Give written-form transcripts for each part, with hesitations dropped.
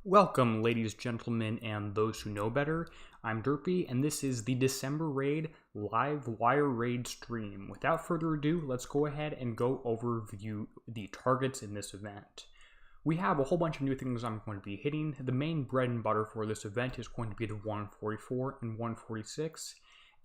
Welcome, ladies, gentlemen, and those who know better. I'm Derpy, and this is the December Raid live wire raid stream. Without further ado, let's go ahead and go overview the targets in this event. We have a whole bunch of new things I'm going to be hitting. The main bread and butter for this event is going to be the 144 and 146,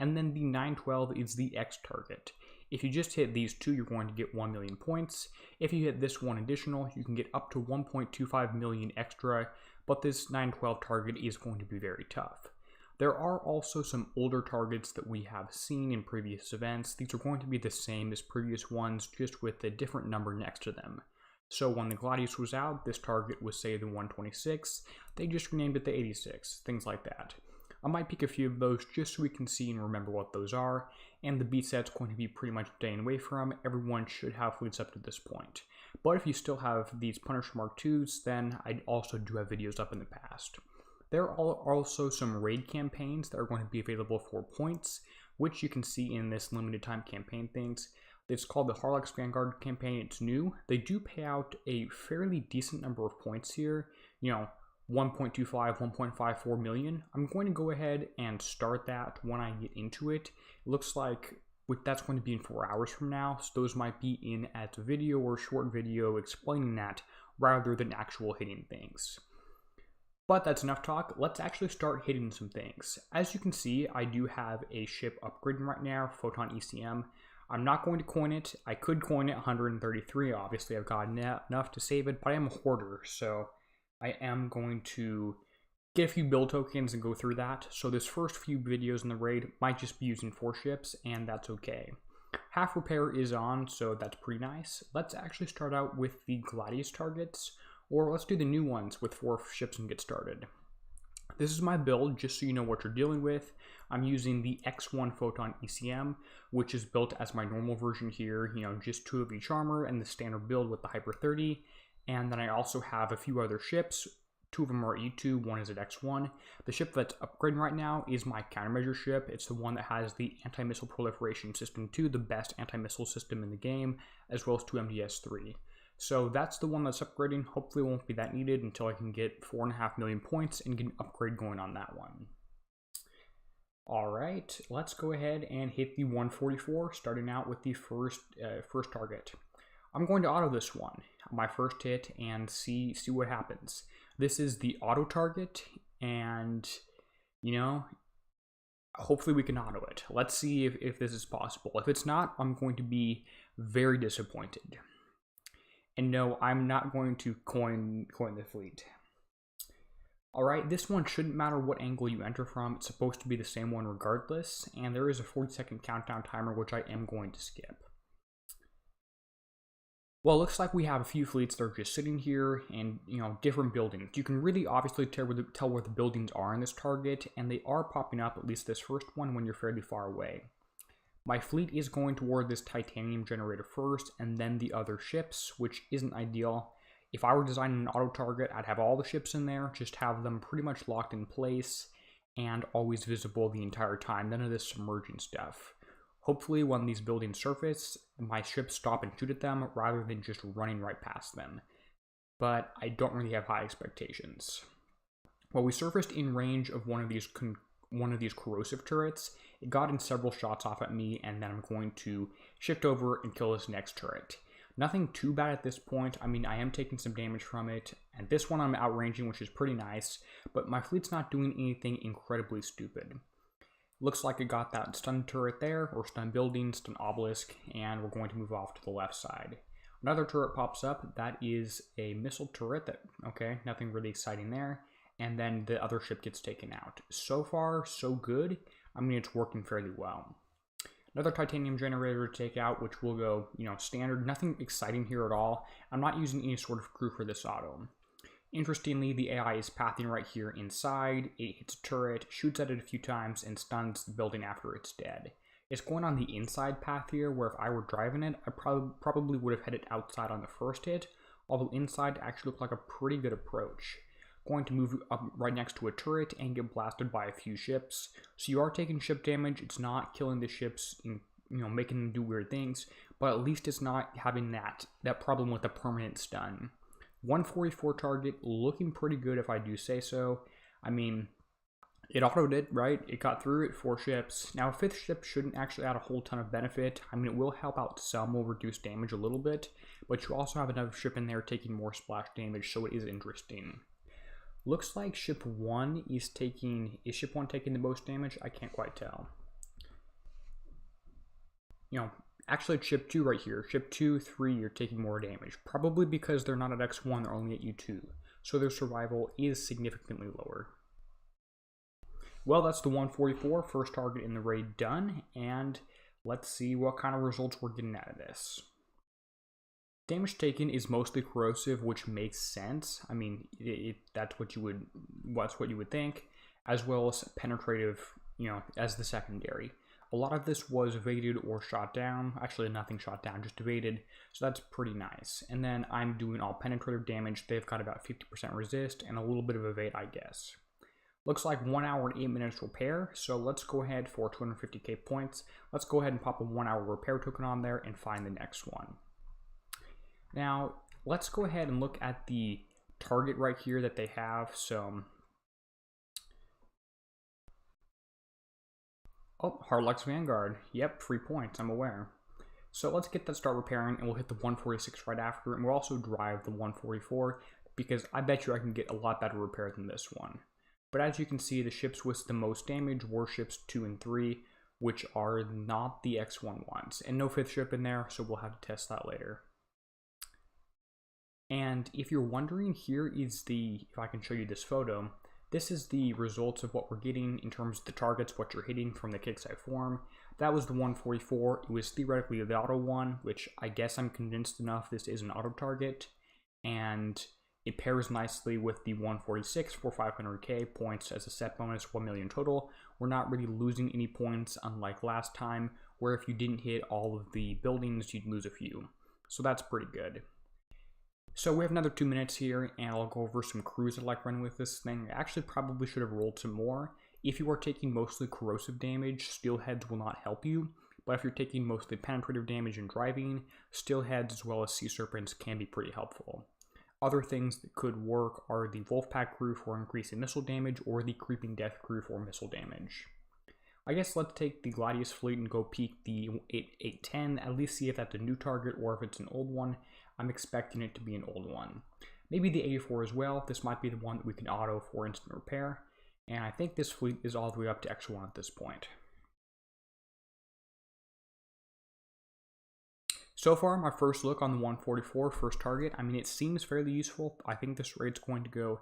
and then the 912 is the X target. If you just hit these two, you're going to get 1 million points. If you hit this one additional, you can get up to 1.25 million extra, but this 912 target is going to be very tough. There are also some older targets that we have seen in previous events. These are going to be the same as previous ones, just with a different number next to them. So when the Gladius was out, this target was, say, the 126. They just renamed it the 86, things like that. I might pick a few of those just so we can see and remember what those are, and the beat set's going to be pretty much staying away from. Everyone should have fleets up to this point. But if you still have these Punisher Mark IIs, then I also do have videos up in the past. There are also some raid campaigns that are going to be available for points, which you can see in this limited time campaign things. It's called the Harlock's Vanguard campaign. It's new. They do pay out a fairly decent number of points here, 1.25, 1.54 million. I'm going to go ahead and start that when I get into it. It looks like that's going to be in 4 hours from now, so those might be in as a video or short video explaining that rather than actual hitting things. But that's enough talk. Let's actually start hitting some things. As you can see, I do have a ship upgrading right now, Photon ECM. I'm not going to coin it. I could coin it 133. Obviously, I've got enough to save it, but I am a hoarder, so I am going to get a few build tokens and go through that. So this first few videos in the raid might just be using 4 ships, and that's okay. Half repair is on, so that's pretty nice. Let's actually start out with the Gladius targets, or let's do the new ones with 4 ships and get started. This is my build, just so you know what you're dealing with. I'm using the X1 Photon ECM, which is built as my normal version here, just 2 of each armor and the standard build with the Hyper 30. And then I also have a few other ships. 2 of them are E2, 1 is at X1. The ship that's upgrading right now is my countermeasure ship. It's the one that has the anti-missile proliferation system 2, the best anti-missile system in the game, as well as 2 MDS-3. So that's the one that's upgrading. Hopefully it won't be that needed until I can get 4.5 million points and get an upgrade going on that one. Alright, let's go ahead and hit the 144, starting out with the first target. I'm going to auto this one, my first hit, and see what happens. This is the auto target, and, hopefully we can auto it. Let's see if this is possible. If it's not, I'm going to be very disappointed. And no, I'm not going to coin the fleet. Alright, this one shouldn't matter what angle you enter from. It's supposed to be the same one regardless, and there is a 40-second countdown timer, which I am going to skip. Well, it looks like we have a few fleets that are just sitting here and, different buildings. You can really obviously tell where the buildings are in this target, and they are popping up, at least this first one, when you're fairly far away. My fleet is going toward this titanium generator first, and then the other ships, which isn't ideal. If I were designing an auto target, I'd have all the ships in there, just have them pretty much locked in place, and always visible the entire time. None of this submerging stuff. Hopefully when these buildings surface, my ships stop and shoot at them rather than just running right past them. But I don't really have high expectations. Well, we surfaced in range of one of these corrosive turrets. It got in several shots off at me, and then I'm going to shift over and kill this next turret. Nothing too bad at this point. I mean, I am taking some damage from it, and this one I'm outranging, which is pretty nice, but my fleet's not doing anything incredibly stupid. Looks like it got that stun turret there, or stun building, stun obelisk, and we're going to move off to the left side. Another turret pops up. That is a missile turret. Okay, nothing really exciting there. And then the other ship gets taken out. So far, so good. I mean, it's working fairly well. Another titanium generator to take out, which will go, standard. Nothing exciting here at all. I'm not using any sort of crew for this auto. Interestingly, the AI is pathing right here inside. It hits a turret, shoots at it a few times, and stuns the building after it's dead. It's going on the inside path here, where if I were driving it, I probably would have headed outside on the first hit, although inside actually looked like a pretty good approach. Going to move up right next to a turret and get blasted by a few ships. So you are taking ship damage. It's not killing the ships and making them do weird things, but at least it's not having that problem with a permanent stun. 144 target, looking pretty good if I do say so. I mean, it autoed it, right? It got through it, 4 ships. Now, a 5th ship shouldn't actually add a whole ton of benefit. I mean, it will help out some, will reduce damage a little bit, but you also have another ship in there taking more splash damage, so it is interesting. Looks like ship 1 is taking... Is ship 1 taking the most damage? I can't quite tell. You know, actually it's ship 2 right here. Ship 2, 3 are taking more damage. Probably because they're not at X1, they're only at U2. So their survival is significantly lower. Well, that's the 144, first target in the raid done, and let's see what kind of results we're getting out of this. Damage taken is mostly corrosive, which makes sense. I mean, that's what you would think, as well as penetrative, you know, as the secondary. A lot of this was evaded or shot down. Actually, nothing shot down, just evaded, so that's pretty nice. And then I'm doing all penetrative damage. They've got about 50% resist and a little bit of evade, I guess. Looks like 1 hour and 8 minutes repair, so let's go ahead for 250k points. Let's go ahead and pop a 1 hour repair token on there and find the next one. Now, let's go ahead and look at the target right here that they have. So, oh, Hart Vanguard. Yep, 3 points, I'm aware. So let's get that start repairing, and we'll hit the 146 right after, and we'll also drive the 144, because I bet you I can get a lot better repair than this one. But as you can see, the ships with the most damage were ships 2 and 3, which are not the X1 ones. And no 5th ship in there, so we'll have to test that later. And if you're wondering, here is the, if I can show you this photo, this is the results of what we're getting in terms of the targets, what you're hitting from the Kixeye form. That was the 144. It was theoretically the auto one, which I guess I'm convinced enough this is an auto target. And it pairs nicely with the 146 for 500k points as a set bonus, 1 million total. We're not really losing any points, unlike last time, where if you didn't hit all of the buildings, you'd lose a few. So that's pretty good. So we have another 2 minutes here, and I'll go over some crews I like running with this thing. I actually probably should have rolled some more. If you are taking mostly corrosive damage, steelheads will not help you. But if you're taking mostly penetrative damage and driving, steelheads as well as sea serpents can be pretty helpful. Other things that could work are the Wolfpack Crew for increasing missile damage, or the Creeping Death Crew for missile damage. I guess let's take the Gladius fleet and go peek the 810, at least see if that's a new target or if it's an old one. I'm expecting it to be an old one. Maybe the 84 as well. This might be the one that we can auto for instant repair. And I think this fleet is all the way up to X1 at this point. So far, my first look on the 144 first target, I mean, it seems fairly useful. I think this raid's going to go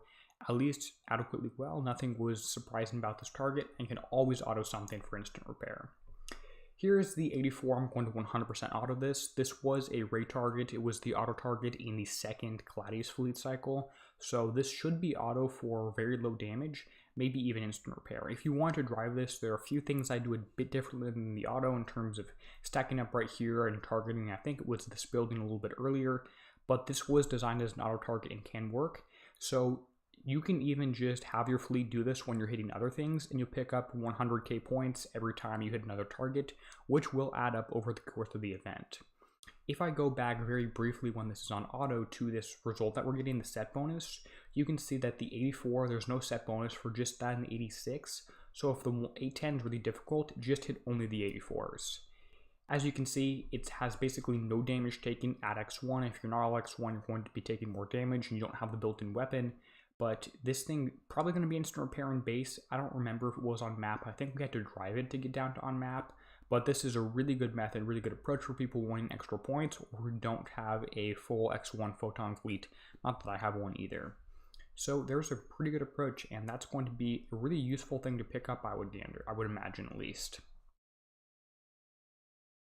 at least adequately well. Nothing was surprising about this target, and you can always auto something for instant repair. Here's the 84. I'm going to 100% auto this. This was a raid target. It was the auto target in the second Gladius fleet cycle. So this should be auto for very low damage, maybe even instant repair. If you want to drive this, there are a few things I do a bit differently than the auto in terms of stacking up right here and targeting. I think it was this building a little bit earlier, but this was designed as an auto target and can work. So you can even just have your fleet do this when you're hitting other things, and you'll pick up 100k points every time you hit another target, which will add up over the course of the event. If I go back very briefly when this is on auto to this result that we're getting, the set bonus, you can see that the 84, there's no set bonus for just that, and 86. So if the 810 is really difficult, just hit only the 84s. As you can see, it has basically no damage taken at X1. If you're not all X1, you're going to be taking more damage and you don't have the built-in weapon. But this thing probably going to be instant repair in base. I don't remember if it was on map. I think we had to drive it to get down to on map. But this is a really good method, really good approach for people wanting extra points or who don't have a full X1 photon fleet. Not that I have one either. So there's a pretty good approach, and that's going to be a really useful thing to pick up, I would imagine at least.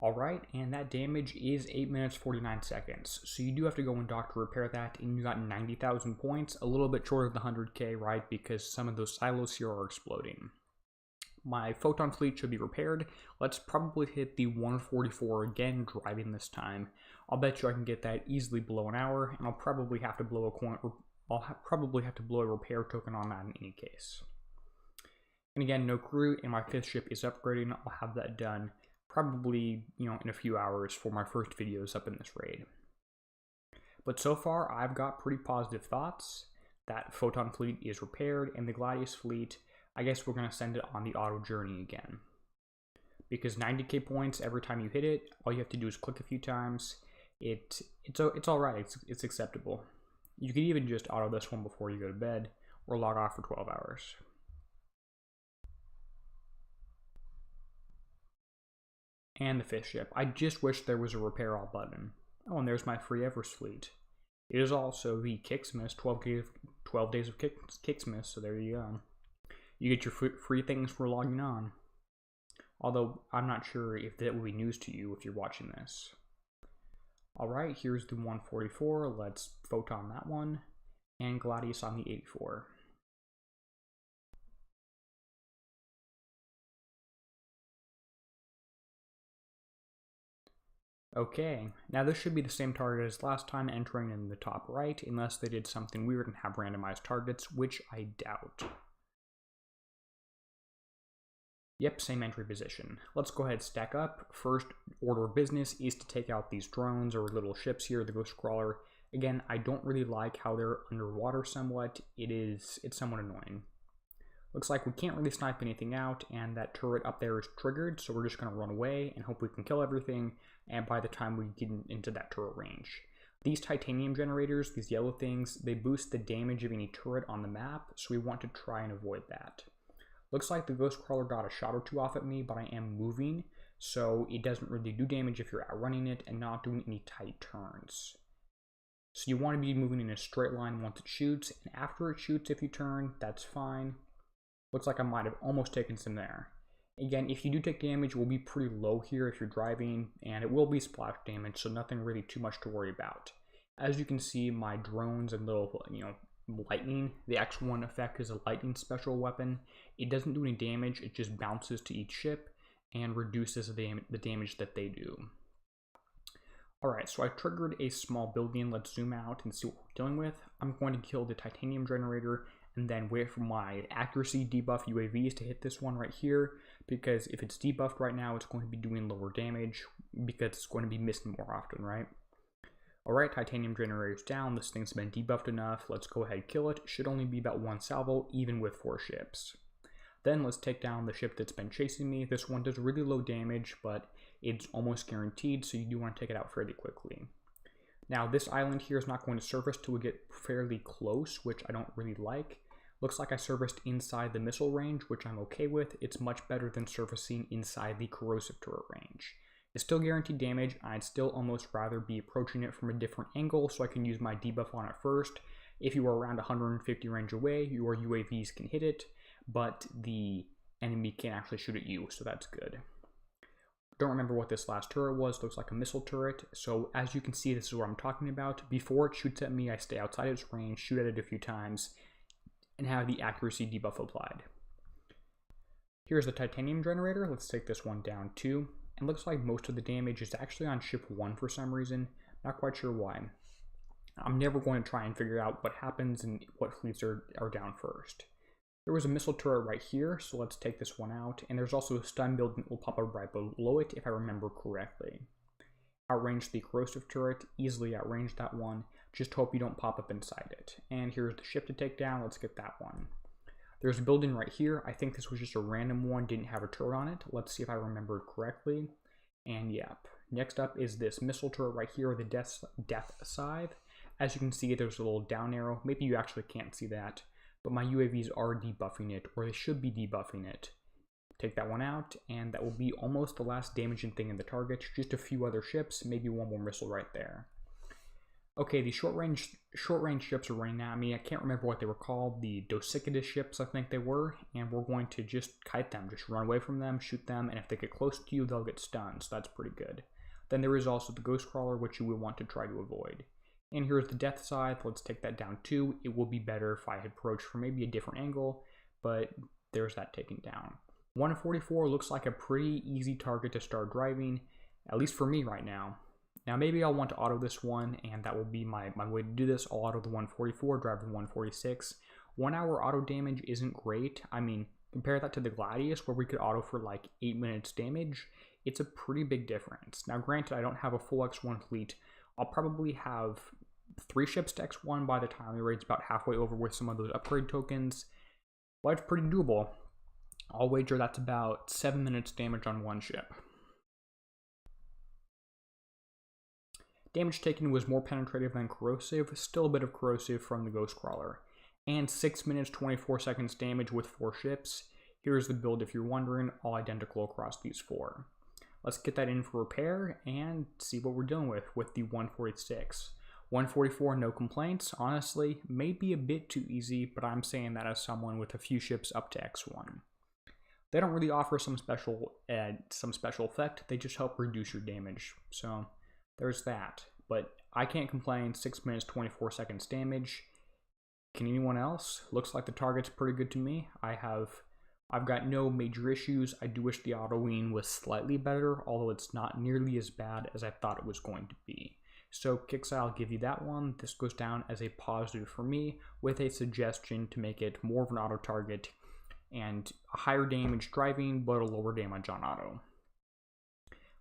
Alright, and that damage is 8 minutes 49 seconds. So you do have to go and dock to repair that, and you got 90,000 points, a little bit short of the 100k, right? Because some of those silos here are exploding. My photon fleet should be repaired. Let's probably hit the 144 again, driving this time. I'll bet you I can get that easily below an hour, and I'll probably have to blow a coin, or probably have to blow a repair token on that in any case. And again, no crew, and my 5th ship is upgrading. I'll have that done probably, in a few hours for my first videos up in this raid. But so far, I've got pretty positive thoughts. That Photon fleet is repaired, and the Gladius fleet, I guess we're going to send it on the auto journey again. Because 90k points every time you hit it, all you have to do is click a few times. It's alright, it's acceptable. You could even just auto this one before you go to bed, or log off for 12 hours. And the fifth ship. I just wish there was a repair all button. Oh, and there's my free Everest fleet. It is also the Kixmas, 12 days of Kixmas, so there you go. You get your free things for logging on. Although, I'm not sure if that will be news to you if you're watching this. Alright, here's the 144. Let's Photon that one. And Gladius on the 84. Okay, now this should be the same target as last time, entering in the top right, unless they did something weird and have randomized targets, which I doubt. Yep, same entry position. Let's go ahead and stack up. First order of business is to take out these drones or little ships here, the Ghost Crawler. Again, I don't really like how they're underwater somewhat. It's somewhat annoying. Looks like we can't really snipe anything out, and that turret up there is triggered, so we're just going to run away and hope we can kill everything, and by the time we get into that turret range. These titanium generators, these yellow things, they boost the damage of any turret on the map, so we want to try and avoid that. Looks like the Ghost Crawler got a shot or two off at me, but I am moving, so it doesn't really do damage if you're outrunning it and not doing any tight turns. So you want to be moving in a straight line once it shoots, and after it shoots, if you turn, that's fine. Looks like I might have almost taken some there. Again, if you do take damage, it will be pretty low here if you're driving, and it will be splash damage, so nothing really too much to worry about. As you can see, my drones and little, lightning, the X1 effect is a lightning special weapon. It doesn't do any damage, it just bounces to each ship and reduces the damage that they do. Alright, so I triggered a small building. Let's zoom out and see what we're dealing with. I'm going to kill the titanium generator and then wait for my accuracy debuff UAVs to hit this one right here, because if it's debuffed right now, it's going to be doing lower damage because it's going to be missing more often, right? Alright, titanium generator's down. This thing's been debuffed enough. Let's go ahead and kill it. Should only be about one salvo, even with 4 ships. Then let's take down the ship that's been chasing me. This one does really low damage, but it's almost guaranteed, so you do want to take it out fairly quickly. Now, this island here is not going to surface till we get fairly close, which I don't really like. Looks like I surfaced inside the missile range, which I'm okay with. It's much better than surfacing inside the corrosive turret range. It's still guaranteed damage. I'd still almost rather be approaching it from a different angle so I can use my debuff on it first. If you are around 150 range away, your UAVs can hit it, but the enemy can't actually shoot at you, so that's good. Don't remember what this last turret was. Looks like a missile turret. So as you can see, this is what I'm talking about. Before it shoots at me, I stay outside its range, shoot at it a few times, and have the accuracy debuff applied. Here's the titanium generator. Let's take this one down too. And looks like most of the damage is actually on ship 1 for some reason. Not quite sure why. I'm never going to try and figure out what happens and what fleets are down first. There was a missile turret right here, so let's take this one out. And there's also a stun building that will pop up right below it, if I remember correctly. Outrange the corrosive turret, easily outrange that one. Just hope you don't pop up inside it. And here's the ship to take down. Let's get that one. There's a building right here. I think this was just a random one, didn't have a turret on it. Let's see if I remember correctly. And yep. Next up is this missile turret right here, the death scythe. As you can see, there's a little down arrow. Maybe you actually can't see that, but my UAVs are debuffing it, or they should be debuffing it. Take that one out, and that will be almost the last damaging thing in the target. Just a few other ships, maybe one more missile right there. Okay, the short range ships are running at me. I can't remember what they were called. The Dosicidus ships, I think they were. And we're going to just kite them. Just run away from them, shoot them, and if they get close to you, they'll get stunned. So that's pretty good. Then there is also the Ghost Crawler, which you will want to try to avoid. And here's the Death Scythe. Let's take that down too. It will be better if I had approached from maybe a different angle, but there's that taken down. 144 looks like a pretty easy target to start driving, at least for me right now. Now maybe I'll want to auto this one, and that will be my way to do this. I'll auto the 144, drive the 146. 1 hour auto damage isn't great. I mean, compare that to the Gladius, where we could auto for like 8 minutes damage. It's a pretty big difference. Now granted, I don't have a full X1 fleet. I'll probably have 3 ships to X1 by the time the raid's about halfway over with some of those upgrade tokens. Well, it's pretty doable. I'll wager that's about 7 minutes damage on 1 ship. Damage taken was more penetrative than corrosive, still a bit of corrosive from the Ghost Crawler. And 6 minutes 24 seconds damage with 4 ships. Here's the build if you're wondering, all identical across these 4. Let's get that in for repair and see what we're dealing with the 146. 144, no complaints. Honestly, may be a bit too easy, but I'm saying that as someone with a few ships up to X1. They don't really offer some special effect, they just help reduce your damage. So there's that. But I can't complain, 6 minutes 24 seconds damage. Can anyone else? Looks like the target's pretty good to me. I've got no major issues. I do wish the auto-wean was slightly better, although it's not nearly as bad as I thought it was going to be. So Kixeye, I'll give you that one. This goes down as a positive for me, with a suggestion to make it more of an auto target and a higher damage driving, but a lower damage on auto.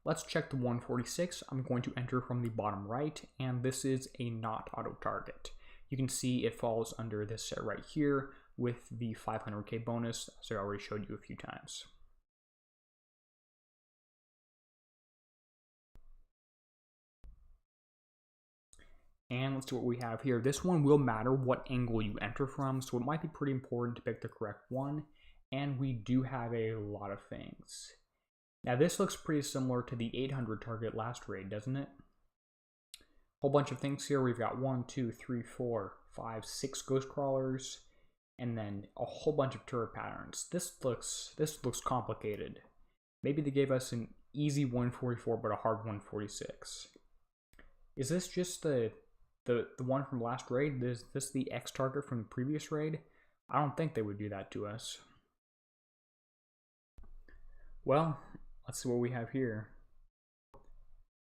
Let's check the 146. I'm going to enter from the bottom right, and this is a not auto target. You can see it falls under this set right here with the 500k bonus, as I already showed you a few times. And let's see what we have here. This one will matter what angle you enter from, so it might be pretty important to pick the correct one. And we do have a lot of things. Now this looks pretty similar to the 800 target last raid, doesn't it? Whole bunch of things here. We've got 1, 2, 3, 4, 5, 6 ghost crawlers, and then a whole bunch of turret patterns. This looks complicated. Maybe they gave us an easy 144 but a hard 146. Is this just the one from last raid? Is this the X target from the previous raid? I don't think they would do that to us. Well, let's see what we have here.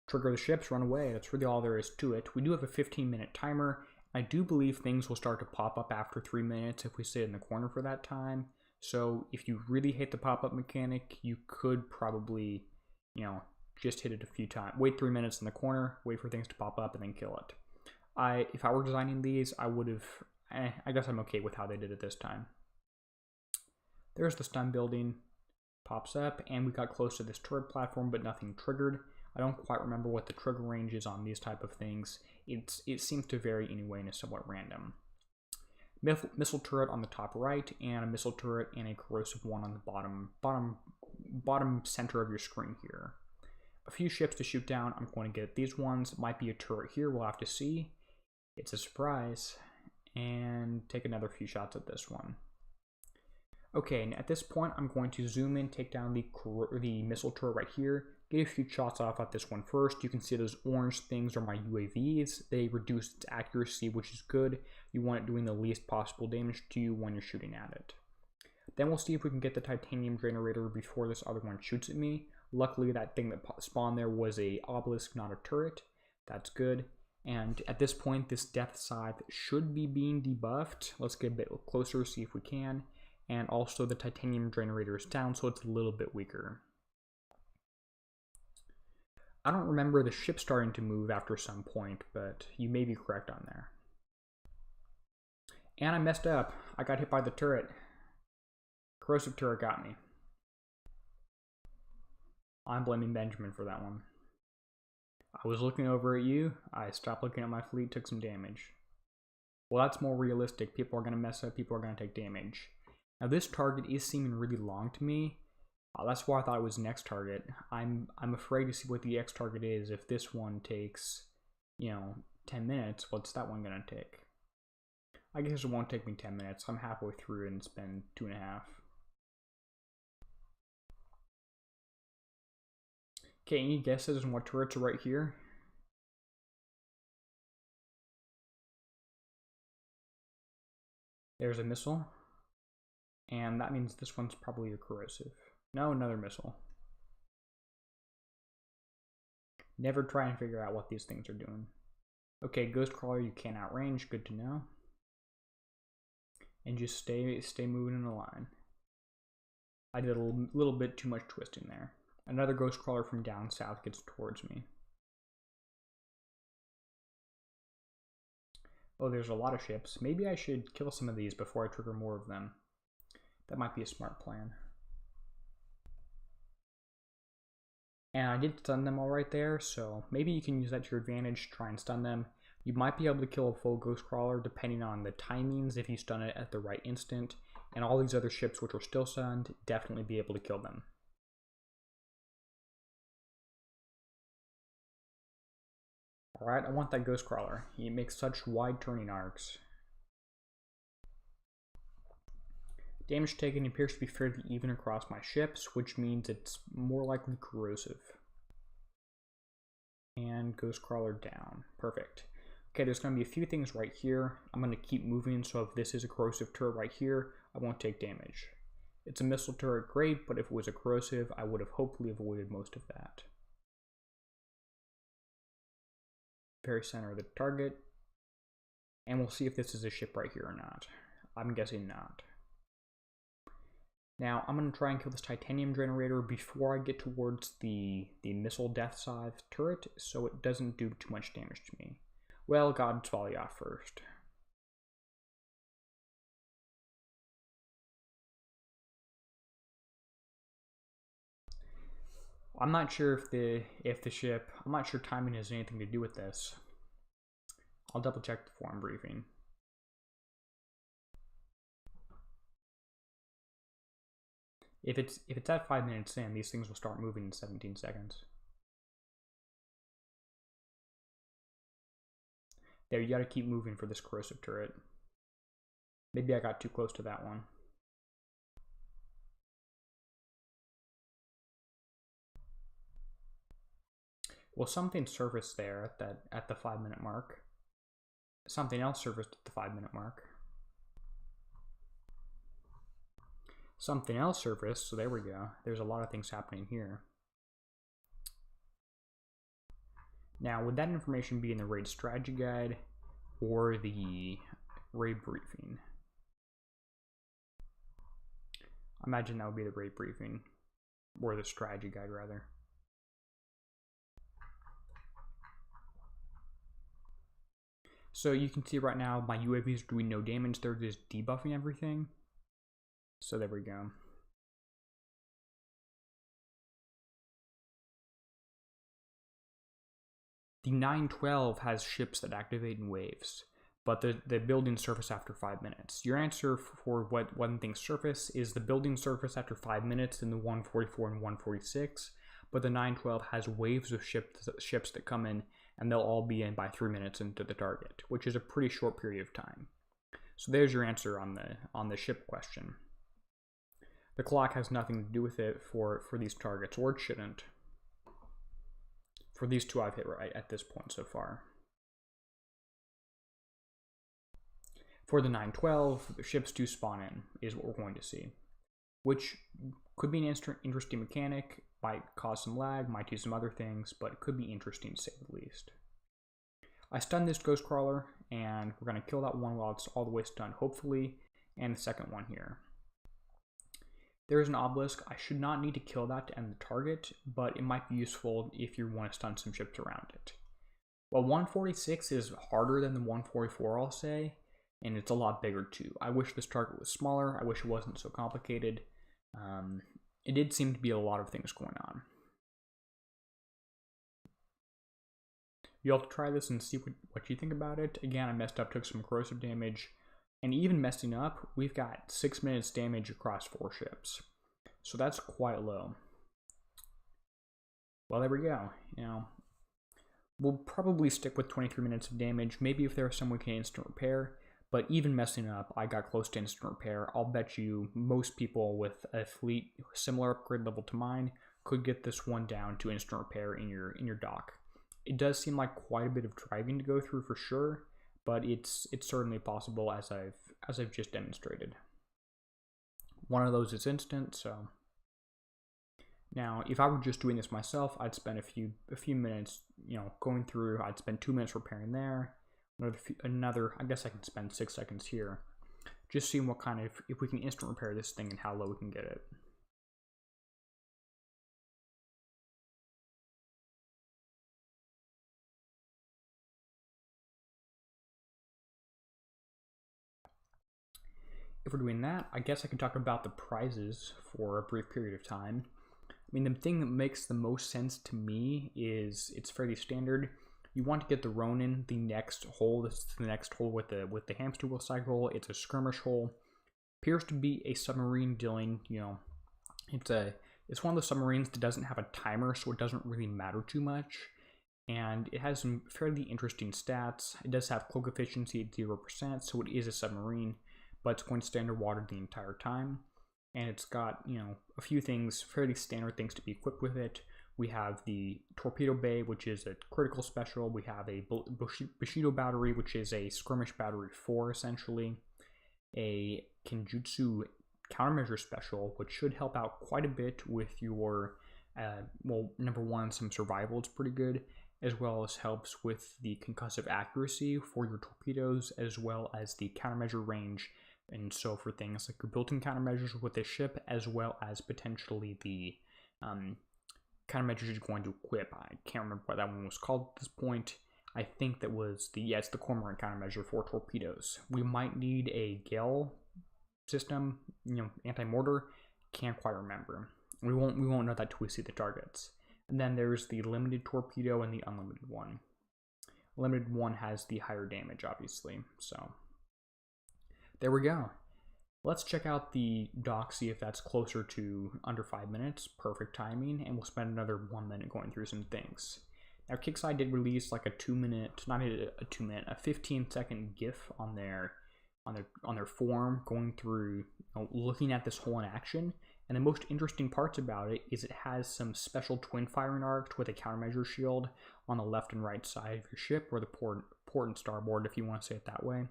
Trigger the ships, run away. That's really all there is to it. We do have a 15-minute timer. I do believe things will start to pop up after 3 minutes if we sit in the corner for that time. So if you really hate the pop-up mechanic, you could probably, just hit it a few times. Wait 3 minutes in the corner, wait for things to pop up, and then kill it. If I were designing these, I would have, I guess I'm okay with how they did it this time. There's the stun building, pops up, and we got close to this turret platform, but nothing triggered. I don't quite remember what the trigger range is on these type of things. It seems to vary anyway and is somewhat random. Missile turret on the top right, and a missile turret and a corrosive one on the bottom center of your screen here. A few ships to shoot down. I'm going to get these ones. Might be a turret here, we'll have to see. It's a surprise. And take another few shots at this one. Okay, and at this point, I'm going to zoom in, take down the missile turret right here, get a few shots off at this one first. You can see those orange things are my UAVs. They reduce its accuracy, which is good. You want it doing the least possible damage to you when you're shooting at it. Then we'll see if we can get the titanium generator before this other one shoots at me. Luckily, that thing that spawned there was a obelisk, not a turret. That's good. And at this point, this death scythe should be being debuffed. Let's get a bit closer, see if we can. And also the titanium generator is down, so it's a little bit weaker. I don't remember the ship starting to move after some point, but you may be correct on there. And I messed up. I got hit by the turret. Corrosive turret got me. I'm blaming Benjamin for that one. I was looking over at you, I stopped looking at my fleet, took some damage. Well, that's more realistic. People are going to mess up, people are going to take damage. Now this target is seeming really long to me. That's why I thought it was next target. I'm afraid to see what the X target is. If this one takes, 10 minutes, what's that one going to take? I guess it won't take me 10 minutes. I'm halfway through and spend 2.5. Okay, any guesses on what turrets are right here? There's a missile. And that means this one's probably a corrosive. No, another missile. Never try and figure out what these things are doing. Okay, ghost crawler you can't outrange, good to know. And just stay moving in a line. I did a little bit too much twisting there. Another ghost crawler from down south gets towards me. Oh, there's a lot of ships. Maybe I should kill some of these before I trigger more of them. That might be a smart plan. And I did stun them all right there, so maybe you can use that to your advantage, try and stun them. You might be able to kill a full ghost crawler depending on the timings if you stun it at the right instant. And all these other ships which are still stunned, definitely be able to kill them. Alright, I want that ghost crawler. He makes such wide turning arcs. Damage taken appears to be fairly even across my ships, which means it's more likely corrosive. And ghost crawler down. Perfect. Okay, there's going to be a few things right here. I'm going to keep moving, so if this is a corrosive turret right here, I won't take damage. It's a missile turret, great, but if it was a corrosive, I would have hopefully avoided most of that. Very center of the target. And we'll see if this is a ship right here or not. I'm guessing not. Now, I'm going to try and kill this titanium generator before I get towards the missile death scythe turret, so it doesn't do too much damage to me. Well, God's volley off first. I'm not sure if the ship, I'm not sure timing has anything to do with this. I'll double check the forum briefing. If it's at 5 minutes in, these things will start moving in 17 seconds. There, you gotta keep moving for this corrosive turret. Maybe I got too close to that one. Well, something surfaced there at the 5 minute mark. Something else surfaced at the 5 minute mark. Something else surfaced, so there we go. There's a lot of things happening here. Now, would that information be in the raid strategy guide or the raid briefing? I imagine that would be the raid briefing, or the strategy guide rather. So you can see right now my UAV is doing no damage. They're just debuffing everything. So there we go. The 912 has ships that activate in waves, but the buildings surface after 5 minutes. Your answer for what one thing surface is the building surface after 5 minutes in the 144 and 146, but the 912 has waves of ships that come in, and they'll all be in by 3 minutes into the target, which is a pretty short period of time. So there's your answer on the ship question. The clock has nothing to do with it for these targets, or it shouldn't. For these two I've hit right at this point so far. For the 912, the ships do spawn in, is what we're going to see. Which could be an interesting mechanic, might cause some lag, might do some other things, but it could be interesting to say the least. I stunned this ghost crawler, and we're going to kill that one while it's all the way stunned, hopefully, and the second one here. There is an obelisk. I should not need to kill that to end the target, but it might be useful if you want to stun some ships around it. Well, 146 is harder than the 144, I'll say, and it's a lot bigger too. I wish this target was smaller. I wish it wasn't so complicated. It did seem to be a lot of things going on. You'll have to try this and see what you think about it. Again, I messed up, took some corrosive damage. And even messing up, we've got 6 minutes damage across 4 ships. So that's quite low. Well, there we go. We'll probably stick with 23 minutes of damage. Maybe if there are some we can instant repair. But even messing up, I got close to instant repair. I'll bet you most people with a fleet similar upgrade level to mine could get this one down to instant repair in your dock. It does seem like quite a bit of driving to go through for sure, but it's certainly possible as I've just demonstrated. One of those is instant, so now if I were just doing this myself, I'd spend a few minutes, going through. I'd spend 2 minutes repairing there. Another, I guess I can spend 6 seconds here, just seeing what kind of, if we can instant repair this thing and how low we can get it. if we're doing that, I guess I can talk about the prizes for a brief period of time. I mean, the thing that makes the most sense to me is it's fairly standard. You want to get the Ronin, the next hole. This is the next hole with the hamster wheel cycle. It's a skirmish hole. Appears to be a submarine dealing, it's one of those submarines that doesn't have a timer, so it doesn't really matter too much. And it has some fairly interesting stats. It does have cloak efficiency at 0%, so it is a submarine, but it's going to stay underwater the entire time. And it's got, a few things, fairly standard things to be equipped with it. We have the torpedo bay, which is a critical special. We have a Bushido battery, which is a skirmish battery 4, essentially. A Kenjutsu countermeasure special, which should help out quite a bit with your, number one, some survival. It's pretty good, as well as helps with the concussive accuracy for your torpedoes, as well as the countermeasure range. And so for things like your built-in countermeasures with this ship, as well as potentially the countermeasures you're going to equip. I can't remember what that one was called at this point. I think that was it's the Cormorant countermeasure for torpedoes. We might need a Gale system, anti-mortar. Can't quite remember. We won't know that till we see the targets. And then there's the limited torpedo and the unlimited one. Limited one has the higher damage, obviously. So there we go. Let's check out the dock, see if that's closer to under 5 minutes. Perfect timing, and we'll spend another 1 minute going through some things. Now, Kixeye did release like a 15-second GIF on their forum, going through, looking at this hole in action. And the most interesting parts about it is it has some special twin firing arcs with a countermeasure shield on the left and right side of your ship, or the port and starboard, if you want to say it that way.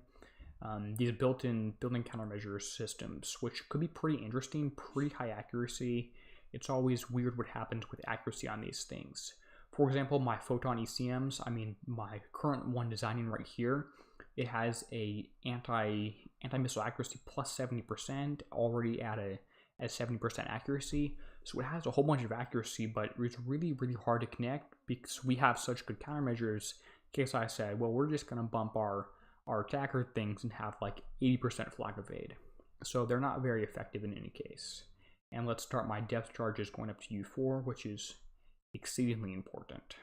These built-in countermeasure systems, which could be pretty interesting, pretty high accuracy. It's always weird what happens with accuracy on these things. For example, my Photon ECMs, my current one designing right here, it has a anti-missile accuracy plus 70%, already at 70% accuracy. So it has a whole bunch of accuracy, but it's really, really hard to connect because we have such good countermeasures. Kixeye said, well, we're just going to bump our attacker things and have like 80% flag evade. So they're not very effective in any case. And let's start my depth charges going up to U4, which is exceedingly important.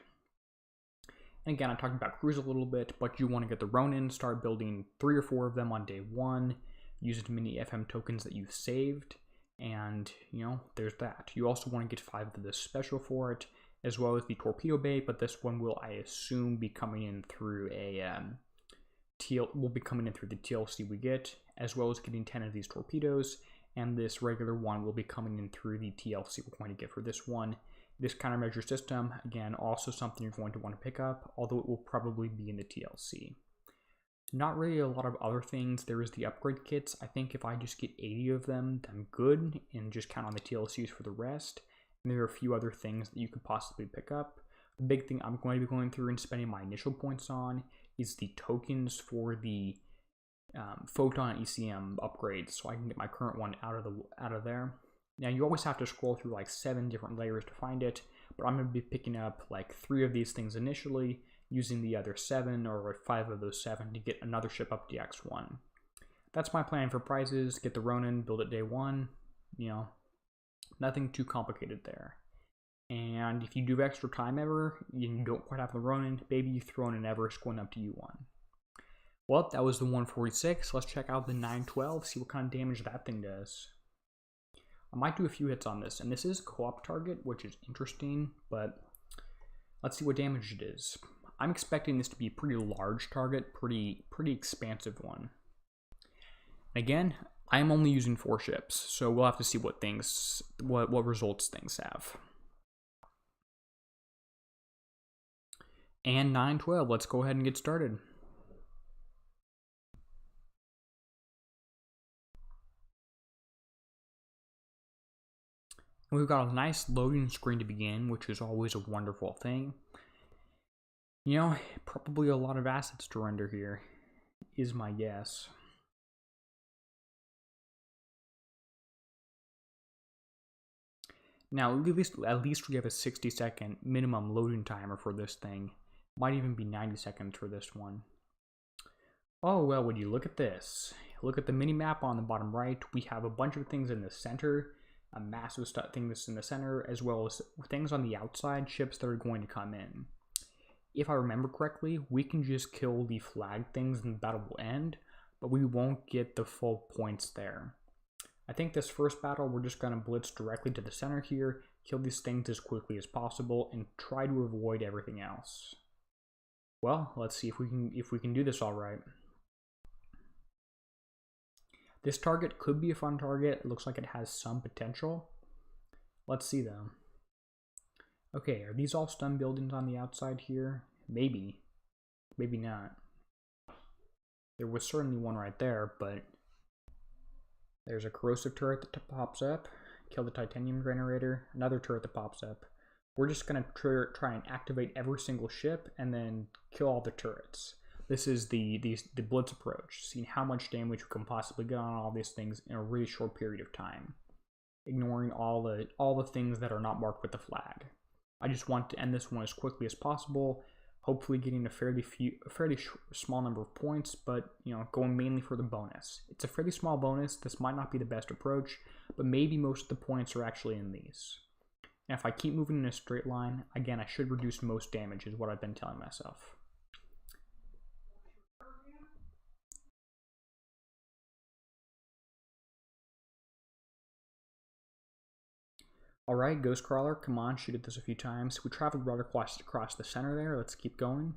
And again, I'm talking about crews a little bit, but you want to get the Ronin, start building 3 or 4 of them on day 1, use as many FM tokens that you've saved, and there's that. You also want to get 5 of this special for it, as well as the torpedo bay, but this one will, I assume, be coming in through will be coming in through the TLC we get, as well as getting 10 of these torpedoes, and this regular one will be coming in through the TLC we're going to get for this one. This countermeasure system, again, also something you're going to want to pick up, although it will probably be in the TLC. Not really a lot of other things. There is the upgrade kits. I think if I just get 80 of them, I'm good, and just count on the TLCs for the rest. And there are a few other things that you could possibly pick up. The big thing I'm going to be going through and spending my initial points on is the tokens for the Photon ECM upgrades, so I can get my current one out of there. Now, you always have to scroll through like 7 different layers to find it, but I'm going to be picking up like 3 of these things initially, using the other 7 or 5 of those 7 to get another ship up to X1. That's my plan for prizes. Get the Ronin, build it day 1, nothing too complicated there. And if you do extra time ever, you don't quite have the Ronin, maybe you throw in an Everest going up to U1. Well, that was the 146. Let's check out the 912, see what kind of damage that thing does. I might do a few hits on this, and this is a co-op target, which is interesting, but let's see what damage it is. I'm expecting this to be a pretty large target, pretty expansive one. Again, I'm only using 4 ships, so we'll have to see what results things have. And 912, let's go ahead and get started. We've got a nice loading screen to begin, which is always a wonderful thing. Probably a lot of assets to render here, is my guess. Now, at least we have a 60-second minimum loading timer for this thing. Might even be 90 seconds for this one. Oh, well, would you look at this? look at the mini map on the bottom right. We have a bunch of things in the center, a massive thing that's in the center, as well as things on the outside, ships that are going to come in. If I remember correctly, we can just kill the flag things and the battle will end, but we won't get the full points there. I think this first battle, we're just going to blitz directly to the center here, kill these things as quickly as possible, and try to avoid everything else. Well, let's see if we can do this all right. This target could be a fun target. It looks like it has some potential. Let's see though. Okay, are these all stun buildings on the outside here? Maybe. Maybe not. There was certainly one right there, but there's a corrosive turret that pops up. Kill the titanium generator. Another turret that pops up. We're just going to try and activate every single ship and then kill all the turrets. This is the blitz approach, seeing how much damage we can possibly get on all these things in a really short period of time, ignoring all the things that are not marked with the flag. I just want to end this one as quickly as possible, hopefully getting a fairly small number of points, but going mainly for the bonus. It's a fairly small bonus. This might not be the best approach, but maybe most of the points are actually in these. And if I keep moving in a straight line, again, I should reduce most damage, is what I've been telling myself. Alright, Ghost Crawler, come on, shoot at this a few times. We traveled right across the center there. Let's keep going.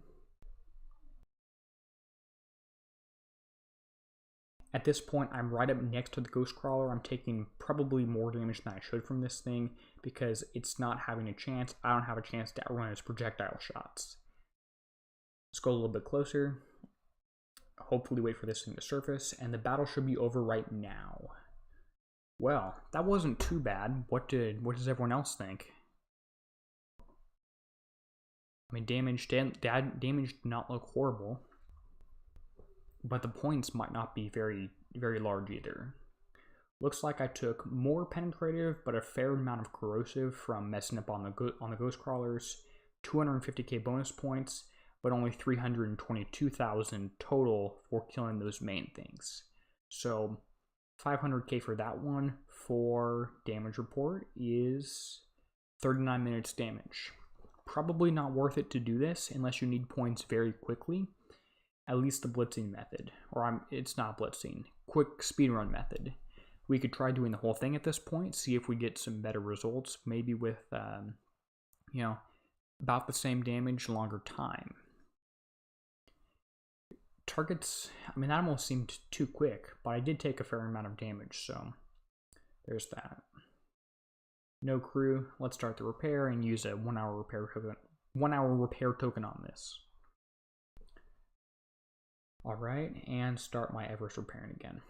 At this point, I'm right up next to the Ghost Crawler. I'm taking probably more damage than I should from this thing because it's not having a chance. I don't have a chance to outrun its projectile shots. Let's go a little bit closer. Hopefully wait for this thing to surface, and the battle should be over right now. Well, that wasn't too bad. What does everyone else think? I mean, damage did not look horrible, but the points might not be very, very large either. Looks like I took more penetrative, but a fair amount of corrosive from messing up on the Ghost Crawlers. 250k bonus points, but only 322,000 total for killing those main things. So 500k for that one. For damage report is 39 minutes damage. Probably not worth it to do this unless you need points very quickly. At least the blitzing method, it's not blitzing, quick speedrun method. We could try doing the whole thing at this point, see if we get some better results, maybe with about the same damage, longer time. Targets, I mean, that almost seemed too quick, but I did take a fair amount of damage, so there's that. No crew. Let's start the repair and use a 1 hour repair token. 1 hour repair token on this. All right, and start my Everest repairing again.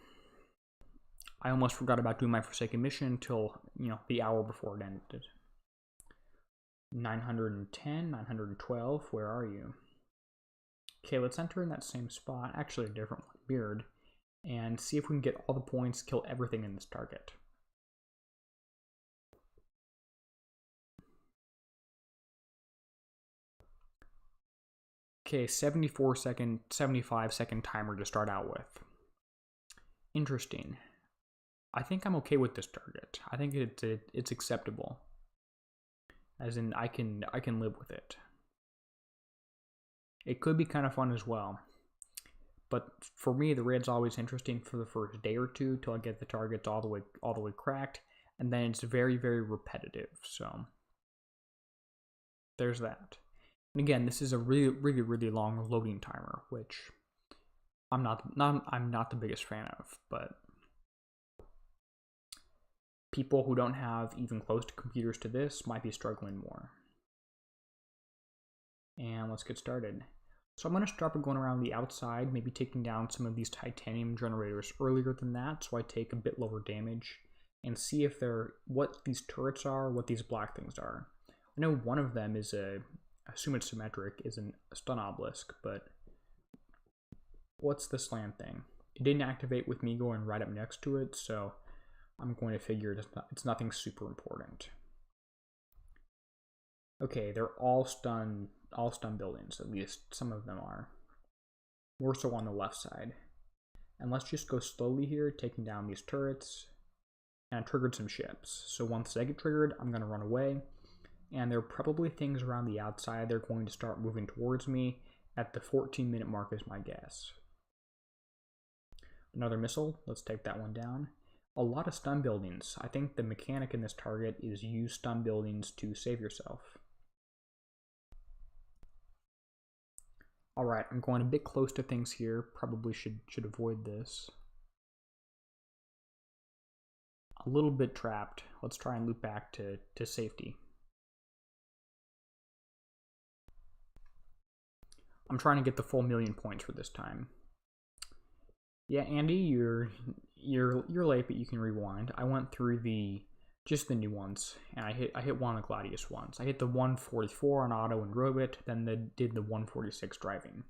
I almost forgot about doing my Forsaken mission until the hour before it ended. 910, 912. Where are you? Okay, let's enter in that same spot, actually a different one, Beard, and see if we can get all the points, kill everything in this target. Okay, 75 second timer to start out with. Interesting. I think I'm okay with this target. I think it's acceptable. As in, I can live with it. It could be kind of fun as well. But for me, the raid's always interesting for the first day or two till I get the targets all the way cracked, and then it's very, very repetitive. So there's that. And again, this is a really, really, really long loading timer, which I'm not the biggest fan of, but people who don't have even close to computers to this might be struggling more. And let's get started. So I'm going to start by going around the outside, maybe taking down some of these titanium generators earlier than that, so I take a bit lower damage, and see if what these turrets are, what these black things are. I know one of them is I assume it's symmetric, is a stun obelisk, but what's this land thing? It didn't activate with me going right up next to it, so I'm going to figure it's nothing super important. Okay, they're all stun buildings, at least some of them are. More so on the left side. And let's just go slowly here, taking down these turrets. And I triggered some ships. So once they get triggered, I'm going to run away. And there are probably things around the outside. They're going to start moving towards me at the 14-minute mark is my guess. Another missile. Let's take that one down. A lot of stun buildings. I think the mechanic in this target is use stun buildings to save yourself. Alright, I'm going a bit close to things here. Probably should avoid this. A little bit trapped. Let's try and loop back to safety. I'm trying to get the full 1,000,000 points for this time. Yeah, Andy, you're late, but you can rewind. I went through just the new ones, and I hit one of the Gladius ones. I hit the 144 on auto and drove it, then did the 146 driving.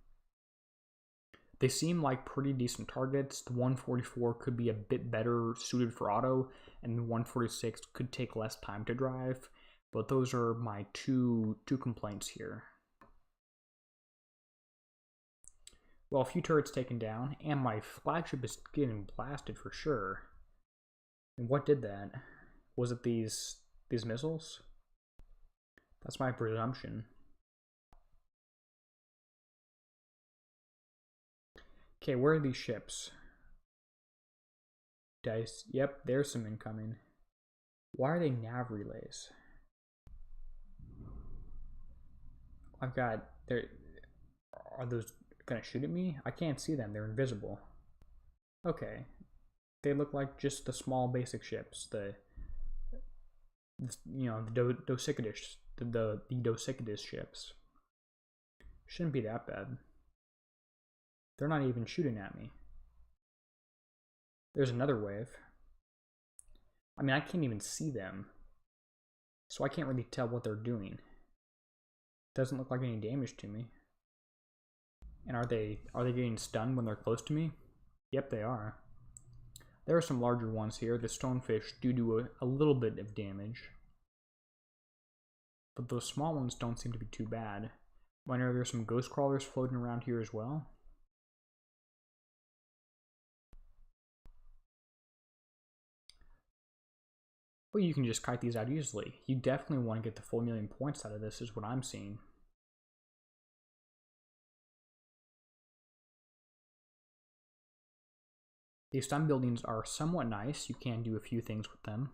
They seem like pretty decent targets. The 144 could be a bit better suited for auto, and the 146 could take less time to drive, but those are my two complaints here. Well, a few turrets taken down, and my flagship is getting blasted for sure. And what did that? Was it these missiles? That's my presumption. Okay, where are these ships? Dice. Yep, there's some incoming. Why are they nav relays? I've got... Are those gonna shoot at me? I can't see them. They're invisible. Okay. They look like just the small basic ships. The Dosicadus ships. Shouldn't be that bad. They're not even shooting at me. There's another wave. I mean, I can't even see them. So I can't really tell what they're doing. Doesn't look like any damage to me. And are they getting stunned when they're close to me? Yep, they are. There are some larger ones here. The stonefish do a little bit of damage. But those small ones don't seem to be too bad. I know there's some ghost crawlers floating around here as well. Well, you can just kite these out easily. You definitely want to get the full 1,000,000 points out of this is what I'm seeing. These stun buildings are somewhat nice. You can do a few things with them.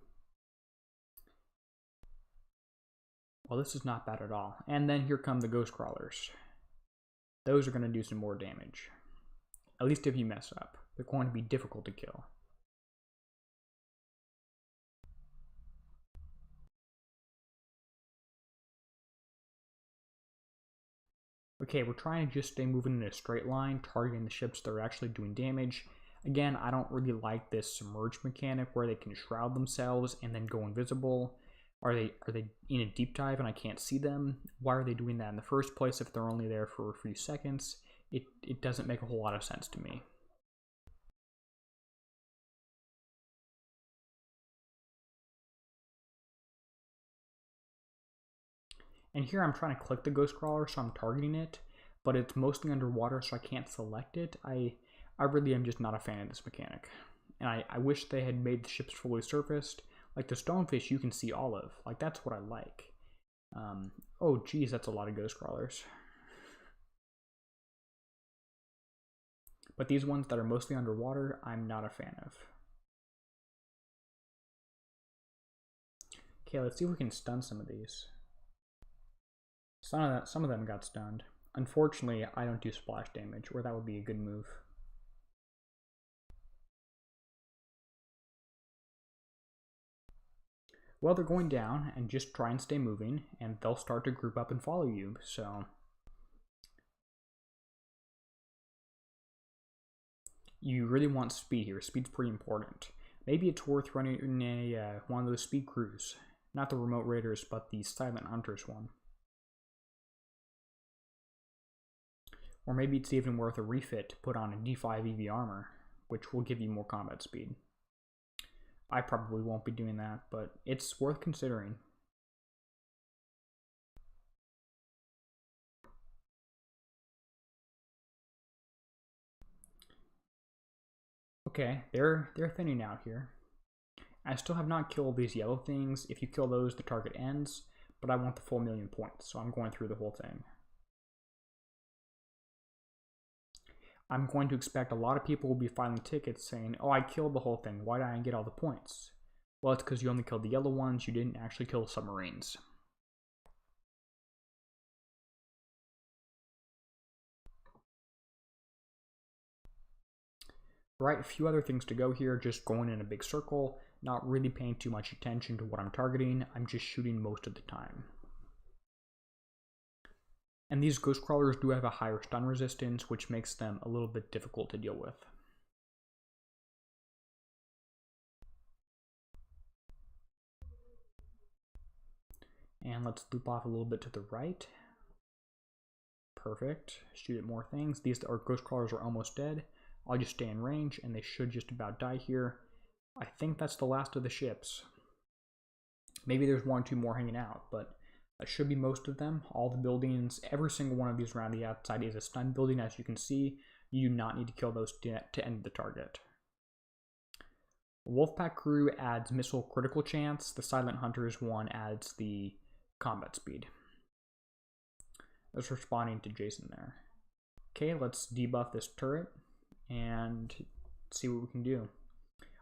Well, this is not bad at all. And then here come the ghost crawlers. Those are going to do some more damage. At least if you mess up. They're going to be difficult to kill. Okay, we're trying to just stay moving in a straight line, targeting the ships that are actually doing damage. Again, I don't really like this submerge mechanic where they can shroud themselves and then go invisible. Are they in a deep dive and I can't see them? Why are they doing that in the first place if they're only there for a few seconds? It doesn't make a whole lot of sense to me. And here I'm trying to click the ghost crawler, so I'm targeting it, but it's mostly underwater, so I can't select it. I really am just not a fan of this mechanic. And I wish they had made the ships fully surfaced. Like the stonefish, you can see olive. Like, that's what I like. Oh, geez, that's a lot of ghost crawlers. But these ones that are mostly underwater, I'm not a fan of. Okay, let's see if we can stun some of these. Some of them got stunned. Unfortunately, I don't do splash damage, or that would be a good move. Well, they're going down, and just try and stay moving, and they'll start to group up and follow you, so... You really want speed here. Speed's pretty important. Maybe it's worth running one of those speed crews. Not the remote raiders, but the silent hunters one. Or maybe it's even worth a refit to put on a D5 EV armor, which will give you more combat speed. I probably won't be doing that, but it's worth considering. Okay, they're thinning out here. I still have not killed these yellow things. If you kill those, the target ends, but I want the full 1,000,000 points, so I'm going through the whole thing. I'm going to expect a lot of people will be filing tickets saying, oh, I killed the whole thing. Why did I get all the points? Well, it's because you only killed the yellow ones. You didn't actually kill submarines. Right, a few other things to go here, just going in a big circle, not really paying too much attention to what I'm targeting. I'm just shooting most of the time. And these ghost crawlers do have a higher stun resistance, which makes them a little bit difficult to deal with. And let's loop off a little bit to the right. Perfect. Shoot at more things. These ghost crawlers are almost dead. I'll just stay in range, and they should just about die here. I think that's the last of the ships. Maybe there's 1 or 2 more hanging out, but that should be most of them. All the buildings, every single one of these around the outside is a stun building, as you can see. You do not need to kill those to end the target. Wolfpack Crew adds missile critical chance. The Silent Hunters one adds the combat speed. That's responding to Jason there. Okay, let's debuff this turret and see what we can do.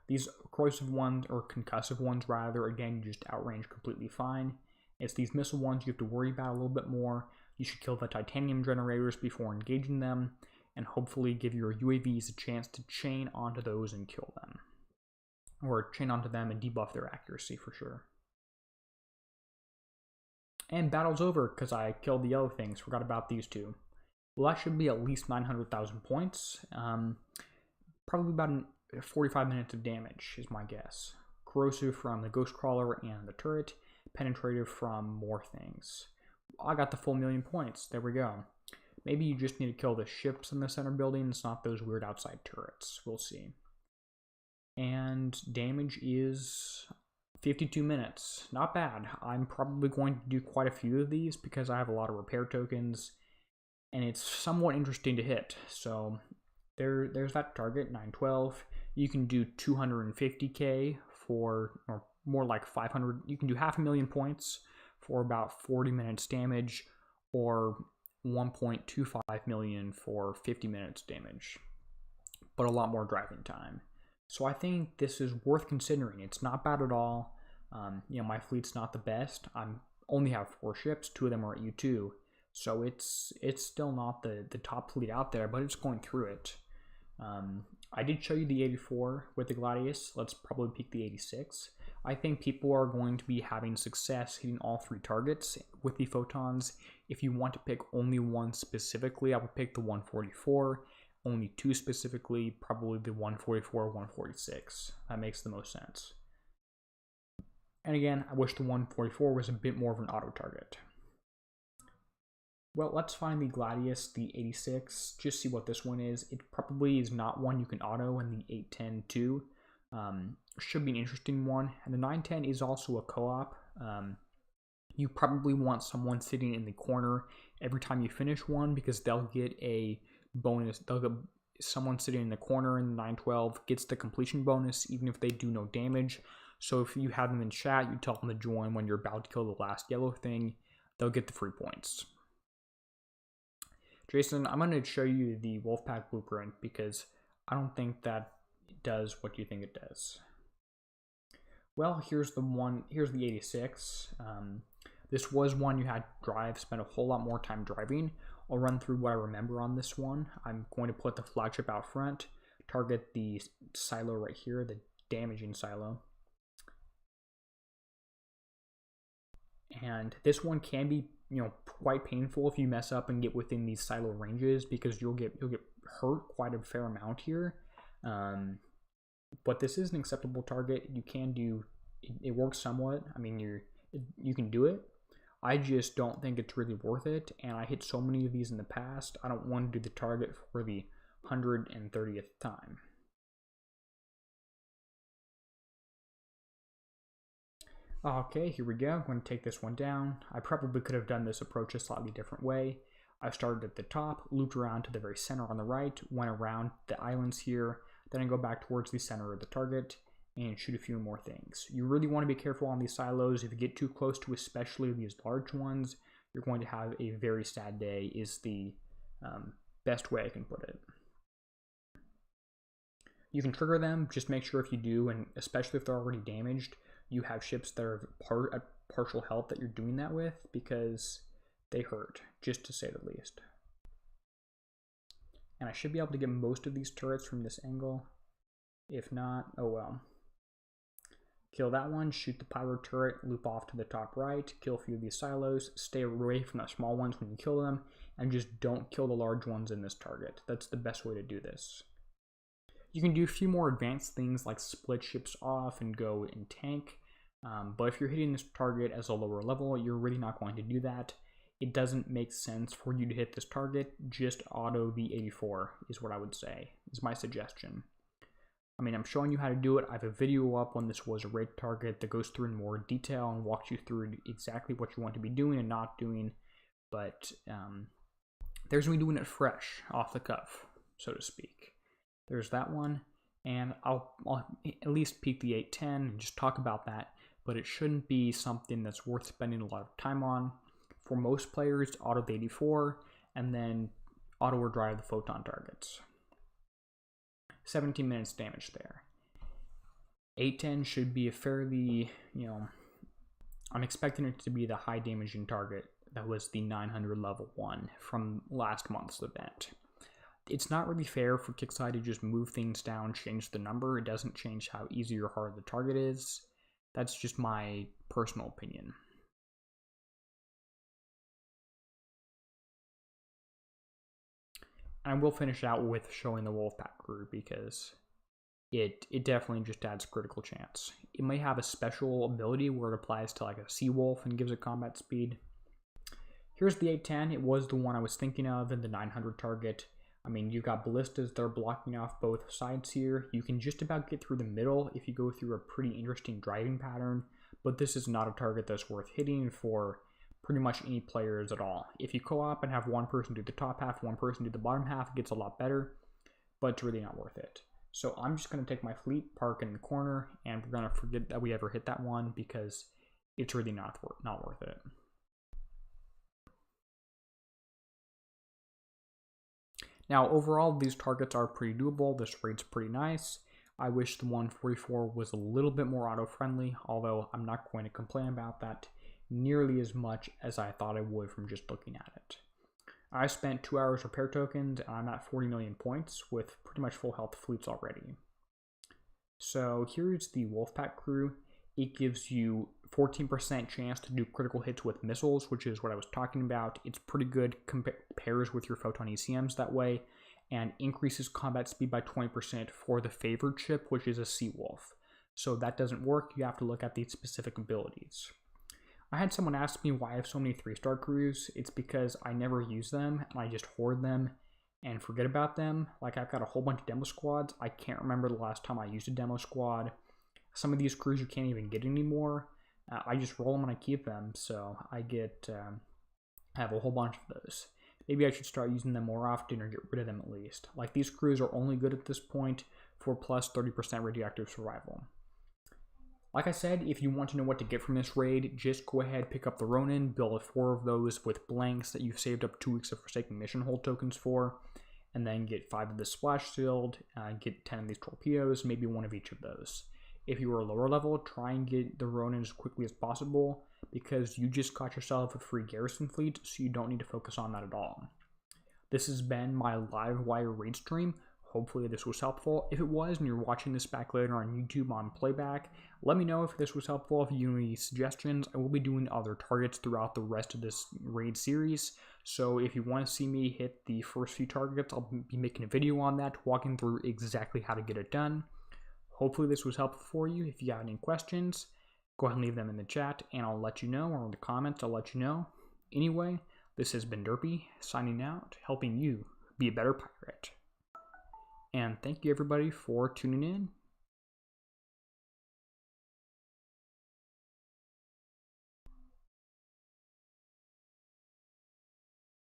These corrosive ones, or concussive ones rather, again, you just outrange completely fine. It's these missile ones you have to worry about a little bit more. You should kill the titanium generators before engaging them, and hopefully give your UAVs a chance to chain onto those and kill them. Or chain onto them and debuff their accuracy for sure. And battle's over because I killed the yellow things. Forgot about these two. Well, that should be at least 900,000 points. Probably about 45 minutes of damage is my guess. Corrosive from the ghost crawler and the turret. Penetrative from more things. I got the full 1,000,000 points. There we go. Maybe you just need to kill the ships in the center buildings, not those weird outside turrets. We'll see. And damage is 52 minutes. Not bad. I'm probably going to do quite a few of these because I have a lot of repair tokens, and it's somewhat interesting to hit. So there's that target, 912. You can do 250k for, or more like 500. You can do 500,000 points for about 40 minutes damage, or 1.25 million for 50 minutes damage, but a lot more driving time. So I think this is worth considering. It's not bad at all. My fleet's not the best. I only have 4 ships. 2 of them are at U2. So it's still not the top fleet out there, but it's going through it. I did show you the 84 with the Gladius. Let's probably pick the 86. I think people are going to be having success hitting all 3 targets with the photons. If you want to pick only one specifically, I would pick the 144. Only 2 specifically, probably the 144 or 146. That makes the most sense. And again, I wish the 144 was a bit more of an auto target. Well, let's find the Gladius, the 86, just see what this one is. It probably is not one you can auto, and the 810 too. Should be an interesting one. And the 910 is also a co-op. You probably want someone sitting in the corner every time you finish one, because they'll get a bonus. Someone sitting in the corner in the 912 gets the completion bonus even if they do no damage. So if you have them in chat, you tell them to join when you're about to kill the last yellow thing, they'll get the free points. Jason, I'm going to show you the Wolfpack blueprint because I don't think that it does what you think it does. Well, here's the 86. This was one you had to drive, spend a whole lot more time driving. I'll run through what I remember on this one. I'm going to put the flagship out front, target the silo right here, the damaging silo. And this one can be, quite painful if you mess up and get within these silo ranges, because you'll get hurt quite a fair amount here. But this is an acceptable target. You can do it works somewhat. I mean, you can do it. I just don't think it's really worth it, and I hit so many of these in the past, I don't want to do the target for the 130th time. Okay, here we go. I'm going to take this one down. I probably could have done this approach a slightly different way. I started at the top, looped around to the very center on the right, went around the islands here, then I go back towards the center of the target and shoot a few more things. You really want to be careful on these silos. If you get too close to especially these large ones, you're going to have a very sad day, is the best way I can put it. You can trigger them, just make sure if you do, and especially if they're already damaged, you have ships that are at partial health that you're doing that with, because they hurt, just to say the least. And I should be able to get most of these turrets from this angle. If not, oh well. Kill that one, shoot the pyro turret, loop off to the top right, kill a few of these silos, stay away from the small ones when you kill them, and just don't kill the large ones in this target. That's the best way to do this. You can do a few more advanced things like split ships off and go in tank, but if you're hitting this target as a lower level, you're really not going to do that. It doesn't make sense for you to hit this target, just auto the 84 is what I would say, is my suggestion. I mean, I'm showing you how to do it. I have a video up when this was a raid target that goes through in more detail and walks you through exactly what you want to be doing and not doing, but there's me doing it fresh, off the cuff, so to speak. There's that one, and I'll at least peek the 810 and just talk about that, but it shouldn't be something that's worth spending a lot of time on. For most players, auto the 84, and then auto or drive the photon targets. 17 minutes damage there. 810 should be a fairly, I'm expecting it to be the high damaging target that was the 900 level one from last month's event. It's not really fair for Kixeye to just move things down, change the number. It doesn't change how easy or hard the target is. That's just my personal opinion. And I will finish out with showing the Wolfpack Crew because it definitely just adds critical chance. It may have a special ability where it applies to like a sea wolf and gives it combat speed. Here's the 810. It was the one I was thinking of in the 900 target. I mean, you've got ballistas that are blocking off both sides here. You can just about get through the middle if you go through a pretty interesting driving pattern, but this is not a target that's worth hitting for pretty much any players at all. If you co-op and have one person do the top half, one person do the bottom half, it gets a lot better, but it's really not worth it. So I'm just going to take my fleet, park in the corner, and we're going to forget that we ever hit that one because it's really not worth it. Now, overall, these targets are pretty doable. This raid's pretty nice. I wish the 144 was a little bit more auto-friendly, although I'm not going to complain about that nearly as much as I thought I would from just looking at it. I spent 2 hours repair tokens, and I'm at 40 million points with pretty much full health fleets already. So here's the Wolfpack Crew. It gives you 14% chance to do critical hits with missiles, which is what I was talking about. It's pretty good, pairs with your photon ECMs that way, and increases combat speed by 20% for the favored ship, which is a Sea Wolf. So that doesn't work. You have to look at the specific abilities. I had someone ask me why I have so many 3-star crews. It's because I never use them, and I just hoard them and forget about them. Like, I've got a whole bunch of demo squads. I can't remember the last time I used a demo squad. Some of these crews you can't even get anymore. I just roll them and I keep them, so I have a whole bunch of those. Maybe I should start using them more often or get rid of them at least. Like, these crews are only good at this point for plus 30% radioactive survival. Like I said, if you want to know what to get from this raid, just go ahead, pick up the Ronin, build 4 of those with blanks that you've saved up 2 weeks of Forsaken Mission hold tokens for, and then get 5 of the Splash Shield, get 10 of these torpedoes, maybe 1 of each of those. If you are lower level, try and get the Ronin as quickly as possible, because you just got yourself a free garrison fleet, so you don't need to focus on that at all. This has been my live wire raid stream. Hopefully this was helpful. If it was and you're watching this back later on YouTube on playback, let me know if this was helpful. If you have any suggestions, I will be doing other targets throughout the rest of this raid series. So if you want to see me hit the first few targets, I'll be making a video on that, walking through exactly how to get it done. Hopefully this was helpful for you. If you have any questions, go ahead and leave them in the chat and I'll let you know, or in the comments I'll let you know. Anyway, this has been Derpy, signing out, helping you be a better pirate. And thank you everybody for tuning in.